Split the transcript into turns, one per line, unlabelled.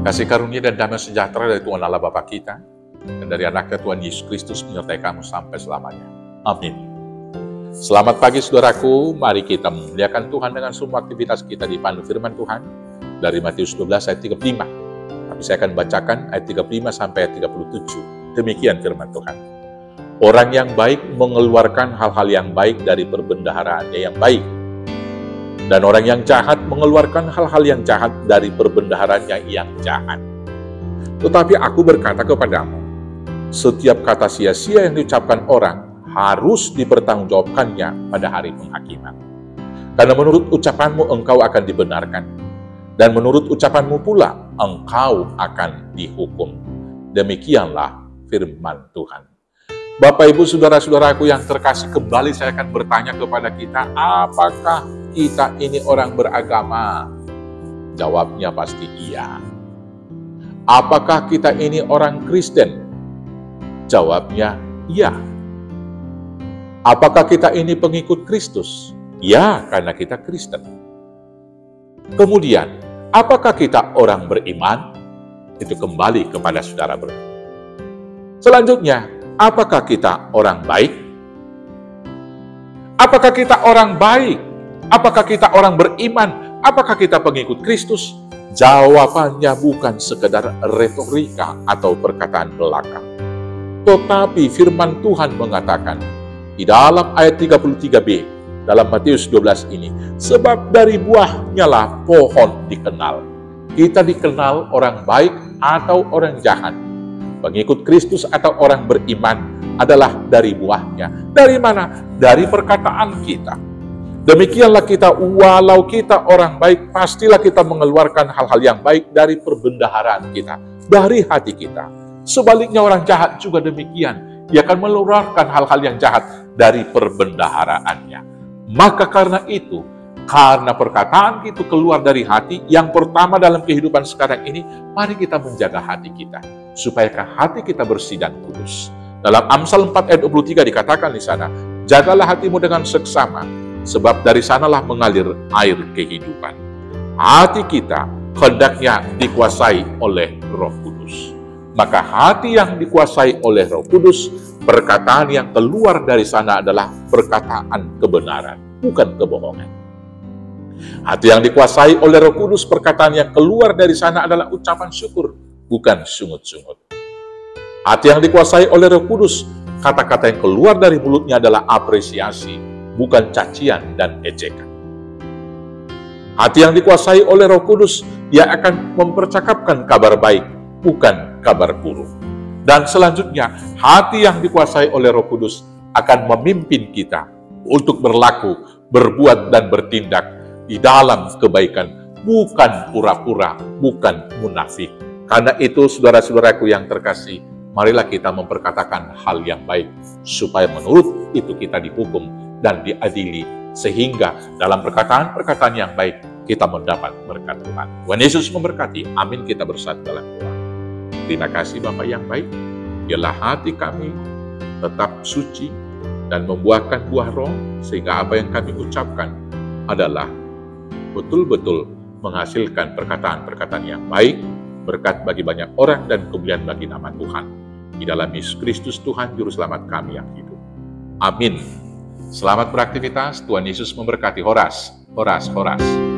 Kasih karunia dan damai sejahtera dari Tuhan Allah Bapa kita dan dari anaknya Tuhan Yesus Kristus menyertai kamu sampai selamanya. Amin. Selamat pagi saudaraku, mari kita memuliakan Tuhan dengan semua aktivitas kita dipandu firman Tuhan dari Matius 12 ayat 35. Tapi saya akan bacakan ayat 35 sampai ayat 37. Demikian firman Tuhan. Orang yang baik mengeluarkan hal-hal yang baik dari perbendaharaannya yang baik. Dan orang yang jahat mengeluarkan hal-hal yang jahat dari perbendaharaannya yang jahat. Tetapi aku berkata kepadamu, setiap kata sia-sia yang diucapkan orang harus dipertanggungjawabkannya pada hari penghakiman. Karena menurut ucapanmu engkau akan dibenarkan, dan menurut ucapanmu pula engkau akan dihukum. Demikianlah firman Tuhan. Bapak, Ibu, saudara-saudaraku yang terkasih, kembali saya akan bertanya kepada kita, apakah kita ini orang beragama? Jawabnya pasti iya. Apakah kita ini orang Kristen? Jawabnya iya. Apakah kita ini pengikut Kristus? Ya, karena kita Kristen. Kemudian, apakah kita orang beriman? Itu kembali kepada saudara beriman. Selanjutnya, apakah kita orang baik? Apakah kita orang baik? Apakah kita orang beriman? Apakah kita pengikut Kristus? Jawabannya bukan sekedar retorika atau perkataan belaka. Tetapi firman Tuhan mengatakan di dalam ayat 33b dalam Matius 12 ini, sebab dari buahnya lah pohon dikenal. Kita dikenal orang baik atau orang jahat. Pengikut Kristus atau orang beriman adalah dari buahnya. Dari mana? Dari perkataan kita. Demikianlah kita, walau kita orang baik, pastilah kita mengeluarkan hal-hal yang baik dari perbendaharaan kita, dari hati kita. Sebaliknya orang jahat juga demikian. Dia akan mengeluarkan hal-hal yang jahat dari perbendaharaannya. Maka karena itu, karena perkataan itu keluar dari hati, yang pertama dalam kehidupan sekarang ini, mari kita menjaga hati kita, supaya hati kita bersih dan kudus. Dalam Amsal 4 ayat 23 dikatakan di sana, jagalah hatimu dengan seksama, sebab dari sanalah mengalir air kehidupan. Hati kita hendaknya dikuasai oleh Roh Kudus. Maka hati yang dikuasai oleh Roh Kudus, perkataan yang keluar dari sana adalah perkataan kebenaran, bukan kebohongan. Hati yang dikuasai oleh Roh Kudus, perkataan yang keluar dari sana adalah ucapan syukur, bukan sungut-sungut. Hati yang dikuasai oleh Roh Kudus, kata-kata yang keluar dari mulutnya adalah apresiasi, bukan cacian dan ejekan. Hati yang dikuasai oleh Roh Kudus, dia akan mempercakapkan kabar baik, bukan kabar buruk. Dan selanjutnya, hati yang dikuasai oleh Roh Kudus akan memimpin kita untuk berlaku, berbuat, dan bertindak di dalam kebaikan, bukan pura-pura, bukan munafik. Karena itu, saudara-saudaraku yang terkasih, marilah kita memperkatakan hal yang baik, supaya menurut itu kita dihukum dan diadili, sehingga dalam perkataan-perkataan yang baik, kita mendapat berkat Tuhan. Tuhan Yesus memberkati. Amin. Kita bersatu dalam doa. Terima kasih Bapa yang baik, biarlah hati kami tetap suci dan membuahkan buah roh, sehingga apa yang kami ucapkan adalah betul-betul menghasilkan perkataan-perkataan yang baik, berkat bagi banyak orang dan kemuliaan bagi nama Tuhan. Di dalam Yesus Kristus Tuhan Juru Selamat kami yang hidup. Amin. Selamat beraktivitas, Tuhan Yesus memberkati. Horas, horas, horas.